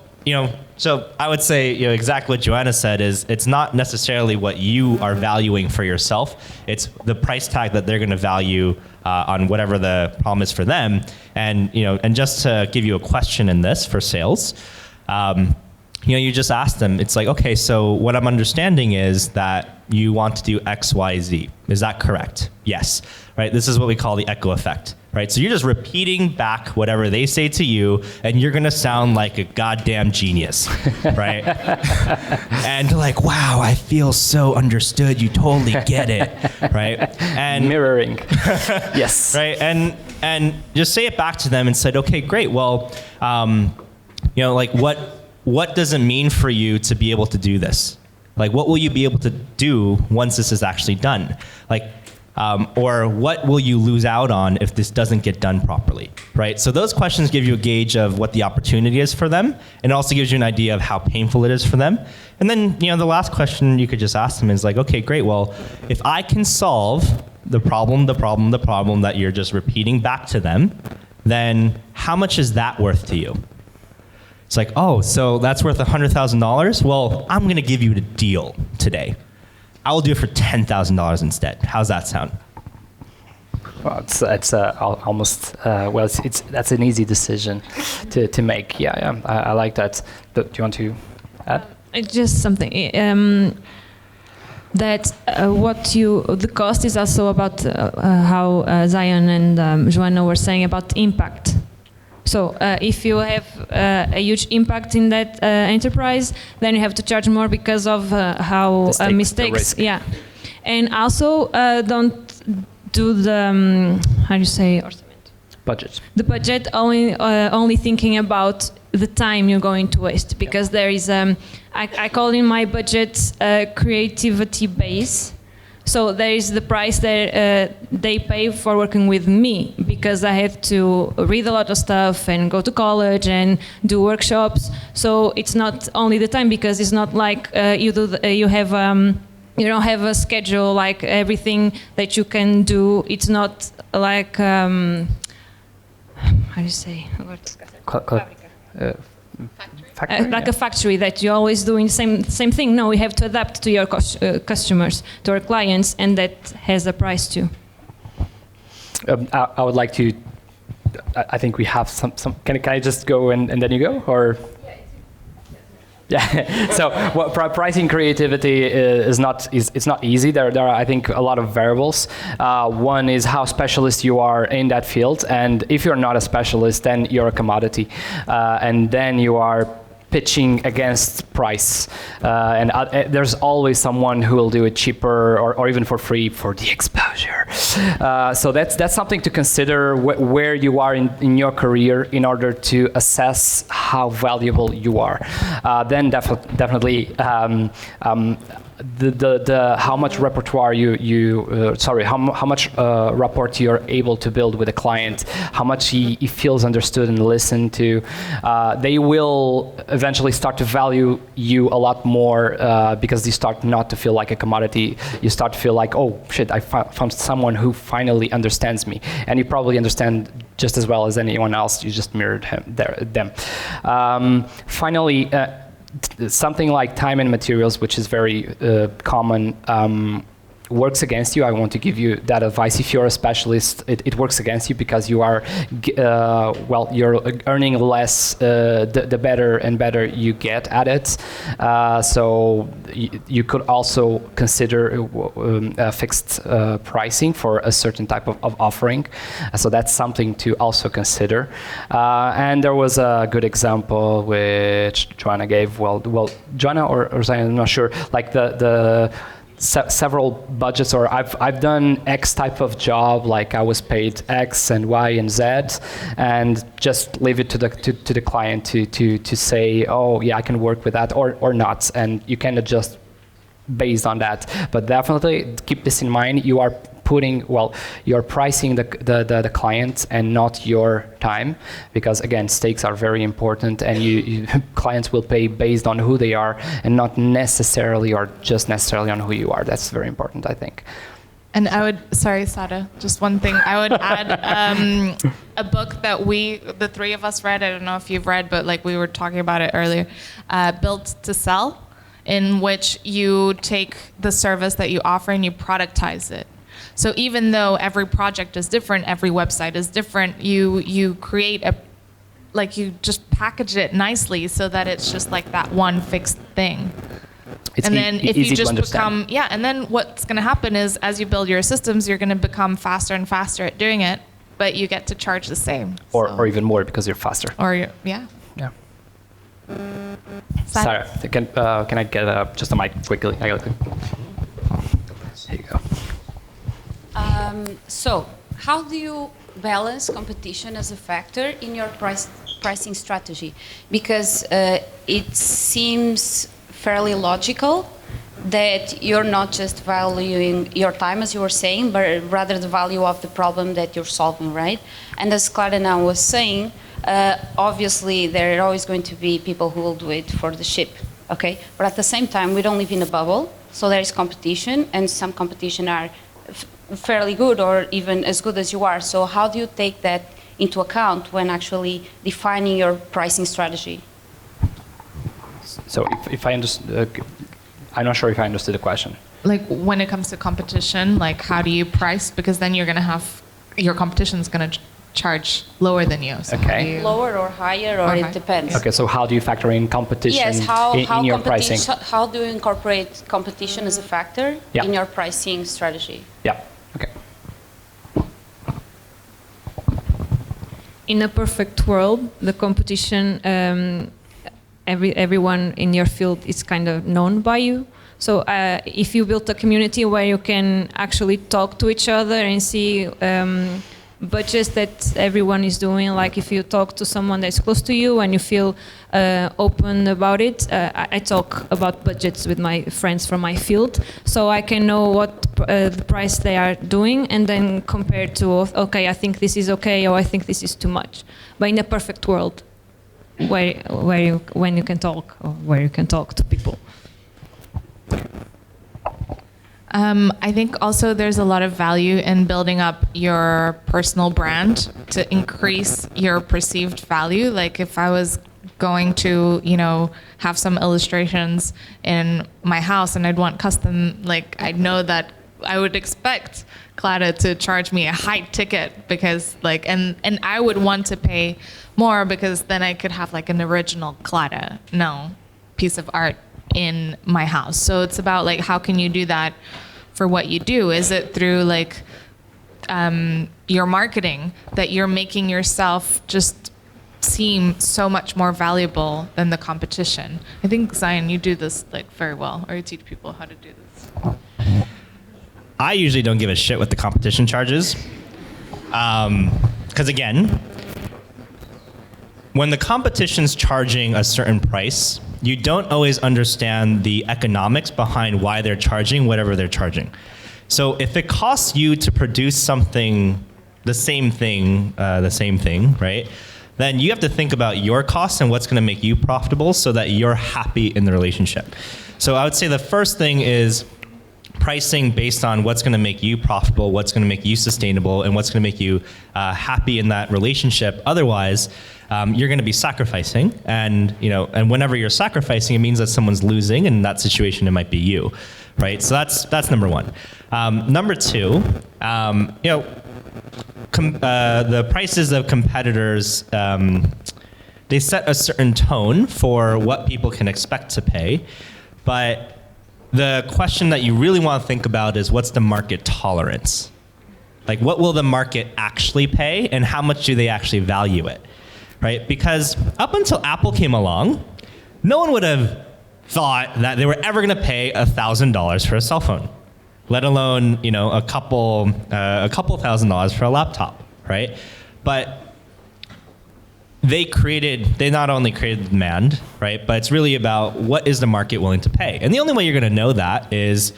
so I would say, exactly what Joanna said is it's not necessarily what you are valuing for yourself. It's the price tag that they're going to value on whatever the problem is for them. And, and just to give you a question in this for sales, you just ask them, it's like, okay, so what I'm understanding is that you want to do X, Y, Z. Is that correct? Yes, right? This is what we call the echo effect, right? So you're just repeating back whatever they say to you, and you're gonna sound like a goddamn genius, right? And like, wow, I feel so understood. You totally get it, right? And mirroring, yes, right? And just say it back to them and said, okay, great. Well, what does it mean for you to be able to do this? Like, what will you be able to do once this is actually done? Or what will you lose out on if this doesn't get done properly, right? So those questions give you a gauge of what the opportunity is for them, and it also gives you an idea of how painful it is for them. And then, the last question you could just ask them is like, okay, great, well, if I can solve the problem that you're just repeating back to them, then how much is that worth to you? It's like, oh, so that's worth $100,000? Well, I'm going to give you a deal today. I will do it for $10,000 instead. How's that sound? Well, it's almost that's an easy decision to make. Yeah, I like that. Do you want to add? Just something that the cost is also about how Zion and Joanna were saying about impact. So if you have a huge impact in that enterprise, then you have to charge more because of how mistakes. Yeah, and also don't do the how do you say budget. The budget only thinking about the time you're going to waste, because there is I call in my budget creativity base. So there is the price that they pay for working with me, because I have to read a lot of stuff and go to college and do workshops. So it's not only the time, because it's not like you don't have a schedule like everything that you can do. It's not like how do you say? Factory, like a factory that you're always doing the same thing. No, we have to adapt to your customers, to our clients, and that has a price too. I would like to. I think we have some. Can I just go and then you go, or? Yeah. So pricing creativity is not easy. There are, I think, a lot of variables. One is how specialist you are in that field, and if you're not a specialist, then you're a commodity, and then you are pitching against price, and there's always someone who will do it cheaper or even for free for the exposure. So that's something to consider where you are in your career in order to assess how valuable you are. Then definitely the how much repertoire how much rapport you're able to build with a client, how much he feels understood and listened to. They will eventually start to value you a lot more because you start not to feel like a commodity. You start to feel like, oh shit, I found someone who finally understands me, and you probably understand just as well as anyone else. You just mirrored them. Finally. Something like time and materials, which is very common. works against you. I want to give you that advice. If you're a specialist, it works against you because you are, you're earning less the better and better you get at it. So you could also consider fixed pricing for a certain type of offering. So that's something to also consider. And there was a good example which Joana gave. Well, Joana or Zion, I'm not sure. Like the several budgets, or I've done X type of job, like I was paid X and Y and Z, and just leave it to the client to say, oh yeah, I can work with that or not, and you can adjust based on that. But definitely keep this in mind. You are you're pricing the client and not your time, because again, stakes are very important, and clients will pay based on who they are and not necessarily or just necessarily on who you are. That's very important, I think. And I would, sorry, Sada, just one thing. I would add a book that the three of us read. I don't know if you've read, but like we were talking about it earlier, Built to Sell, in which you take the service that you offer and you productize it. So even though every project is different, every website is different, you create you just package it nicely so that it's just like that one fixed thing. And then if you just become, and then what's going to happen is as you build your systems, you're going to become faster and faster at doing it, but you get to charge the same. Or even more because you're faster. Yeah. Sarah, can I get just a mic quickly? Here you go. So, how do you balance competition as a factor in your pricing strategy? Because it seems fairly logical that you're not just valuing your time, as you were saying, but rather the value of the problem that you're solving, right? And as Clara Não was saying, obviously there are always going to be people who will do it for the ship, okay? But at the same time, we don't live in a bubble, so there is competition, and some competition are fairly good or even as good as you are. So how do you take that into account when actually defining your pricing strategy? So if I understood, I'm not sure if I understood the question. Like when it comes to competition, like how do you price? Because then you're going to have, your competition is going to charge lower than you. So okay. Lower or higher, or it depends. Okay, so how do you factor in competition in your pricing? How do you incorporate competition as a factor in your pricing strategy? Yeah, okay. In a perfect world, the competition, everyone in your field is kind of known by you. So if you build a community where you can actually talk to each other and see budgets that everyone is doing, like if you talk to someone that's close to you and you feel open about it, I talk about budgets with my friends from my field, so I can know what the price they are doing and then compare to, okay, I think this is okay, or I think this is too much. But in a perfect world, when you can talk, or where you can talk to people. I think also there's a lot of value in building up your personal brand to increase your perceived value. Like if I was going to, have some illustrations in my house and I'd want custom, like I'd know that I would expect Clara to charge me a high ticket because and I would want to pay more because then I could have like an original Clara Não piece of art in my house. So it's about like, how can you do that for what you do? Is it through like your marketing, that you're making yourself just seem so much more valuable than the competition? I think, Zion, you do this like very well, or you teach people how to do this. I usually don't give a shit what the competition charges. Because again, when the competition's charging a certain price, you don't always understand the economics behind why they're charging whatever they're charging. So if it costs you to produce something, the same thing, right? Then you have to think about your costs and what's going to make you profitable so that you're happy in the relationship. So I would say the first thing is pricing based on what's going to make you profitable, what's going to make you sustainable, and what's going to make you happy in that relationship. Otherwise, you're going to be sacrificing, and whenever you're sacrificing, it means that someone's losing, and in that situation, it might be you. right? So that's number one. Number two, the prices of competitors, they set a certain tone for what people can expect to pay, but the question that you really want to think about is what's the market tolerance? Like, what will the market actually pay, and how much do they actually value it, right? Because up until Apple came along, no one would have thought that they were ever going to pay $1,000 for a cell phone, let alone a couple $1,000s for a laptop, right? But they not only created demand, right? But it's really about what is the market willing to pay, and the only way you're going to know that is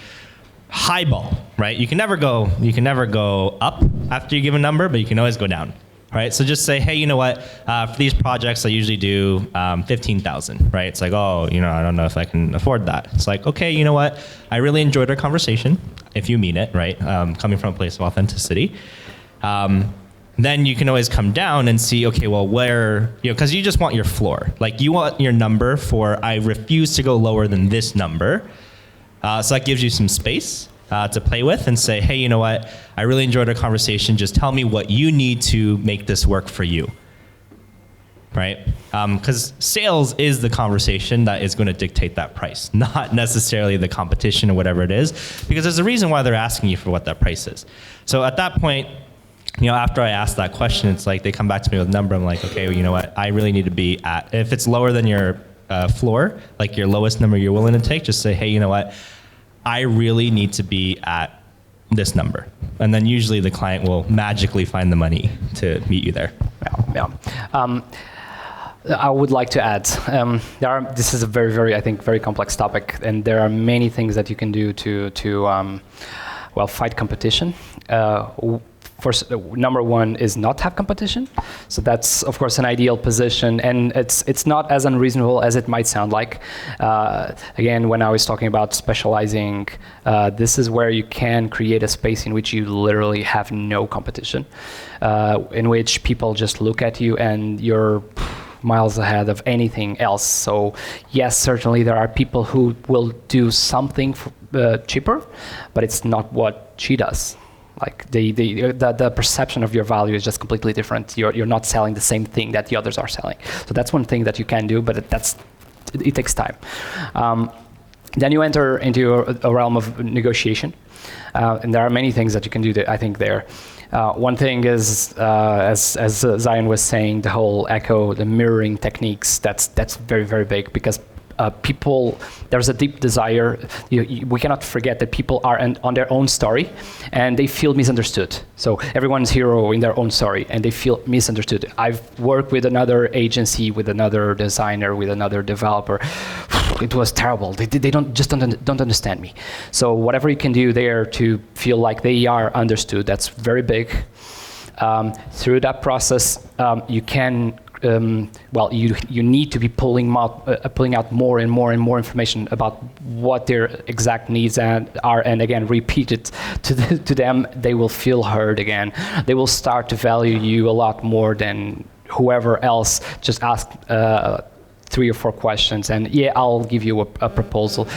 highball, right? You can never go up after you give a number, but you can always go down, right? So just say, hey, you know what? For these projects, I usually do 15,000, right? It's like, oh, I don't know if I can afford that. It's like, okay, you know what? I really enjoyed our conversation, if you mean it, right? Coming from a place of authenticity. Then you can always come down and see, okay, well, where, because you just want your floor. Like, you want your number for, I refuse to go lower than this number. So that gives you some space to play with and say, hey, you know what? I really enjoyed our conversation. Just tell me what you need to make this work for you, right? Because sales is the conversation that is going to dictate that price, not necessarily the competition or whatever it is, because there's a reason why they're asking you for what that price is. So at that point, after I ask that question, it's like they come back to me with a number. I'm like, okay, well, you know what? I really need to be at, if it's lower than your floor, like your lowest number you're willing to take, just say, hey, you know what? I really need to be at this number. And then usually the client will magically find the money to meet you there. Yeah. I would like to add, this is a very, very, I think, very complex topic, and there are many things that you can do to fight competition. First, number one is not have competition. So that's, of course, an ideal position, and it's not as unreasonable as it might sound like. Again, when I was talking about specializing, this is where you can create a space in which you literally have no competition, in which people just look at you and you're miles ahead of anything else. So yes, certainly there are people who will do something cheaper, but it's not what she does. Like the perception of your value is just completely different. You're not selling the same thing that the others are selling. So that's one thing that you can do, but it takes time. Then you enter into a realm of negotiation, and there are many things that you can do. I think there. One thing is, as Zion was saying, the whole echo, the mirroring techniques. That's very, very big, because people, there's a deep desire. We cannot forget that people are on their own story, and they feel misunderstood. So everyone's hero in their own story, and they feel misunderstood. I've worked with another agency, with another designer, with another developer. It was terrible. They don't understand me. So whatever you can do there to feel like they are understood, that's very big. Through that process, you can. You need to be pulling out more and more and more information about what their exact needs are, and again, repeat it to them. They will feel heard again. They will start to value you a lot more than whoever else just asked 3 or 4 questions, and yeah, I'll give you a proposal.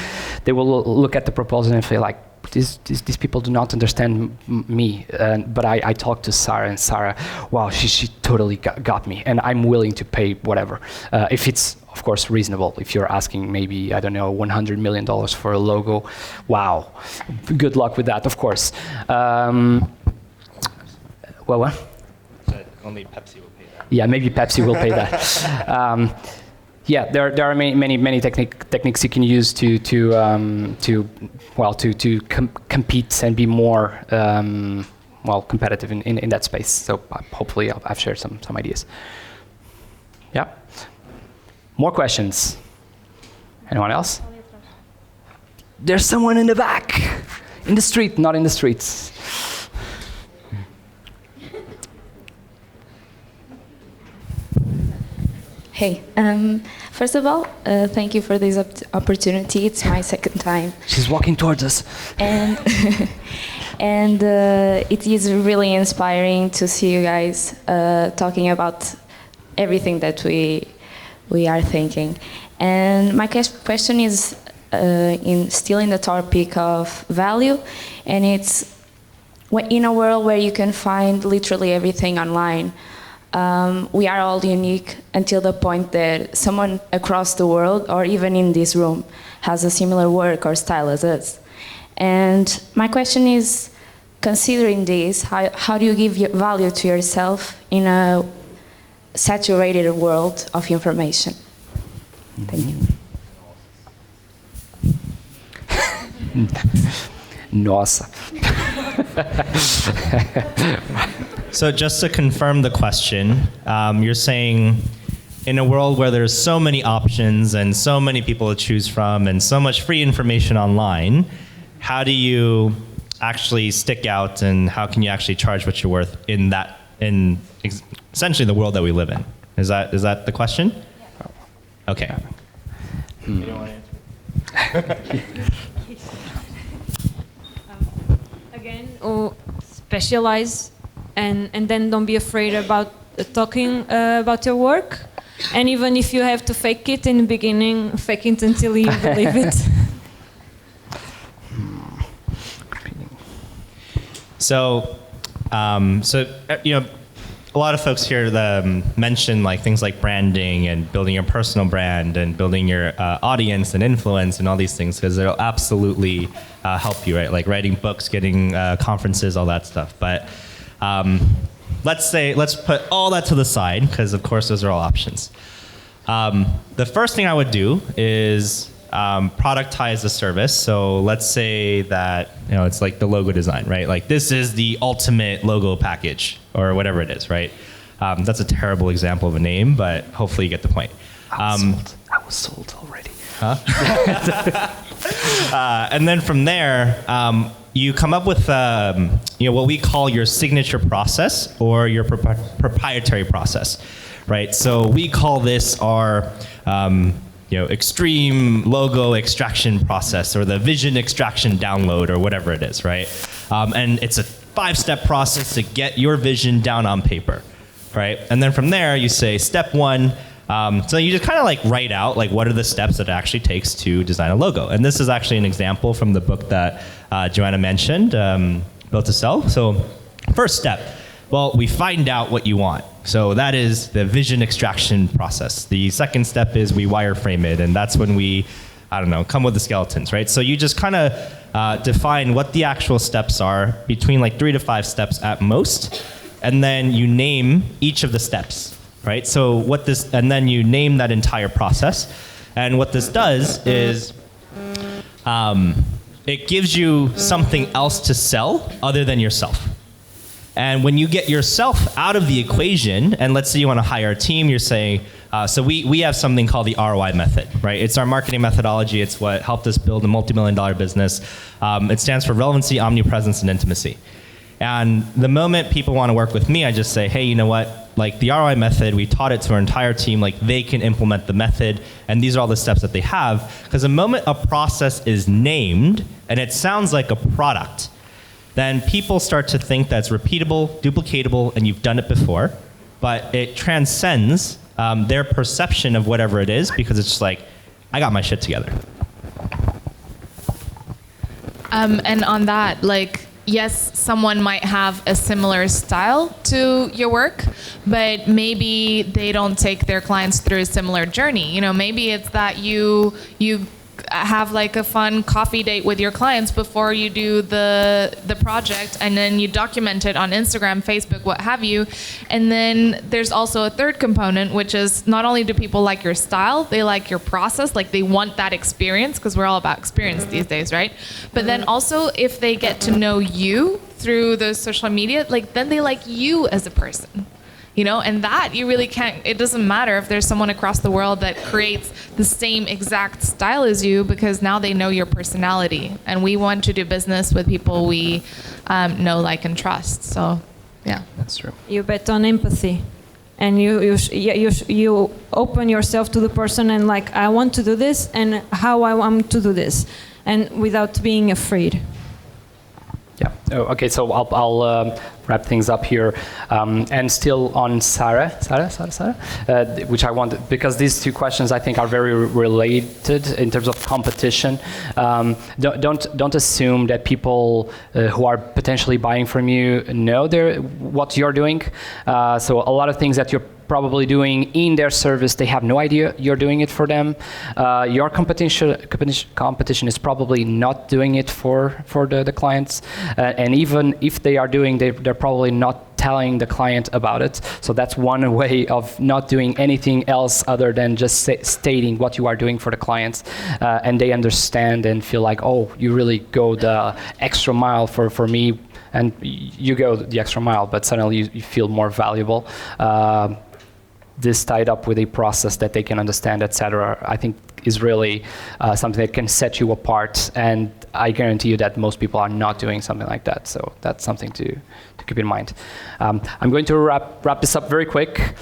They will look at the proposal and feel like, these people do not understand me, but I talked to Sarah, and Sarah, wow, she totally got me, and I'm willing to pay whatever. If it's, of course, reasonable. If you're asking maybe, I don't know, $100 million for a logo, wow, good luck with that, of course. What? Only Pepsi will pay that. Yeah, maybe Pepsi will pay that. Yeah, there are many techniques you can use to compete and be more competitive in that space. So hopefully I've shared some ideas. Yeah. More questions? Anyone else? There's someone in the back, in the street, not in the streets. Hey, first of all, thank you for this opportunity. It's my second time. She's walking towards us. And it is really inspiring to see you guys talking about everything that we are thinking. And my question is still in the topic of value, and it's in a world where you can find literally everything online. We are all unique until the point that someone across the world, or even in this room, has a similar work or style as us. And my question is, considering this, how do you give value to yourself in a saturated world of information? Thank you. Nossa. So just to confirm the question, you're saying in a world where there's so many options and so many people to choose from and so much free information online, how do you actually stick out, and how can you actually charge what you're worth in essentially the world that we live in? Is that the question? Okay. Again, specialize, and then don't be afraid about talking about your work. And even if you have to fake it in the beginning, fake it until you believe it. So, you know, a lot of folks here mention like things like branding and building your personal brand and building your audience and influence and all these things, because they'll absolutely help you, right? Like writing books, getting conferences, all that stuff. But let's put all that to the side, because of course those are all options. The first thing I would do is productize the service. So let's say that, you know, it's like the logo design, right? Like this is the ultimate logo package or whatever it is, right? That's a terrible example of a name, but hopefully you get the point. I was sold already. Huh? And then from there, you come up with you know, what we call your signature process or your proprietary process, right? So we call this our you know, extreme logo extraction process, or the vision extraction download, or whatever it is, right? And it's a 5-step process to get your vision down on paper, right? And then from there, you say step 1. So you just kind of like write out like what are the steps that it actually takes to design a logo. And this is actually an example from the book that Joanna mentioned, Built to Sell. So first step, well, we find out what you want. So that is the vision extraction process. The second step is we wireframe it, and that's when we, I don't know, come with the skeletons, right? So you just kind of define what the actual steps are, between like 3 to 5 steps at most, and then you name each of the steps, right? So and then you name that entire process. And what this does is it gives you something else to sell other than yourself. And when you get yourself out of the equation, and let's say you want to hire a team, you're saying, so we have something called the ROI method, right? It's our marketing methodology. It's what helped us build a multi-million-dollar business. It stands for relevancy, omnipresence, and intimacy. And the moment people want to work with me, I just say, hey, you know what? Like the ROI method, we taught it to our entire team. Like they can implement the method, and these are all the steps that they have. Because the moment a process is named, and it sounds like a product, then people start to think that's repeatable, duplicatable, and you've done it before. But it transcends their perception of whatever it is, because it's just like, I got my shit together. And on that, like, yes, someone might have a similar style to your work, but maybe they don't take their clients through a similar journey. You know, maybe it's that you have like a fun coffee date with your clients before you do the project, and then you document it on Instagram, Facebook, what have you. And then there's also a third component, which is not only do people like your style, they like your process, like they want that experience, because we're all about experience these days, right? But then also if they get to know you through the social media, like then they like you as a person. You know, and that you really can't, it doesn't matter if there's someone across the world that creates the same exact style as you, because now they know your personality. And we want to do business with people we know, like, and trust. So, yeah. That's true. You bet on empathy. And you open yourself to the person and like, I want to do this and how I want to do this. And without being afraid. Yeah. Oh, okay. So I'll wrap things up here. And still on Sarah, which I wanted, because these two questions I think are very related in terms of competition. Don't assume that people who are potentially buying from you know what you're doing. So a lot of things that you're probably doing in their service, they have no idea you're doing it for them. Your competition is probably not doing it for the clients, and even if they are doing, they're probably not telling the client about it. So that's one way of not doing anything else other than just stating what you are doing for the clients, and they understand and feel like, oh, you really go the extra mile for me, and you go the extra mile, but suddenly you feel more valuable. This tied up with a process that they can understand, etc., I think is really something that can set you apart. And I guarantee you that most people are not doing something like that. So that's something to keep in mind. I'm going to wrap this up very quick.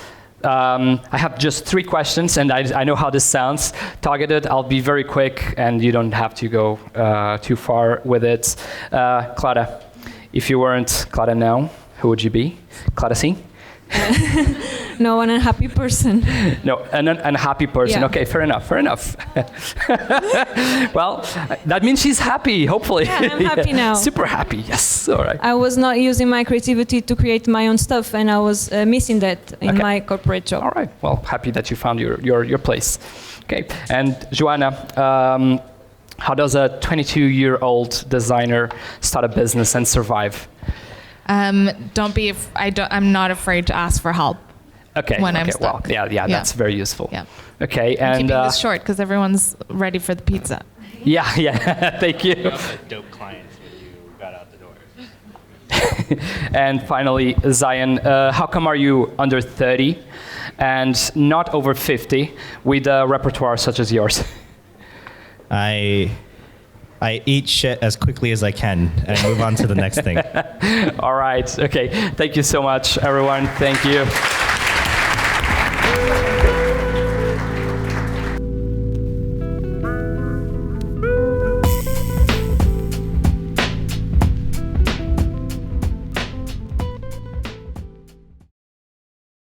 I have just 3 questions, and I know how this sounds. Targeted, I'll be very quick, and you don't have to go too far with it. Clara, if you weren't Clara Now, who would you be? Clara C? No, an unhappy person. No, an unhappy person. Yeah. Okay, fair enough. Well, that means she's happy, hopefully. Yeah, I'm happy now. Super happy, yes, all right. I was not using my creativity to create my own stuff, and I was missing that in my corporate job. All right, well, happy that you found your place. Okay, and Joana, how does a 22-year-old designer start a business and survive? I'm not afraid to ask for help. Okay. When I'm Well, stuck. yeah, that's very useful. Yeah. Okay, I'm and keeping this short because everyone's ready for the pizza. yeah, thank you. Dope clients when you got out the door. And finally, Zion, how come are you under 30 and not over 50 with a repertoire such as yours? I eat shit as quickly as I can and move on to the next thing. All right. Okay. Thank you so much, everyone. Thank you.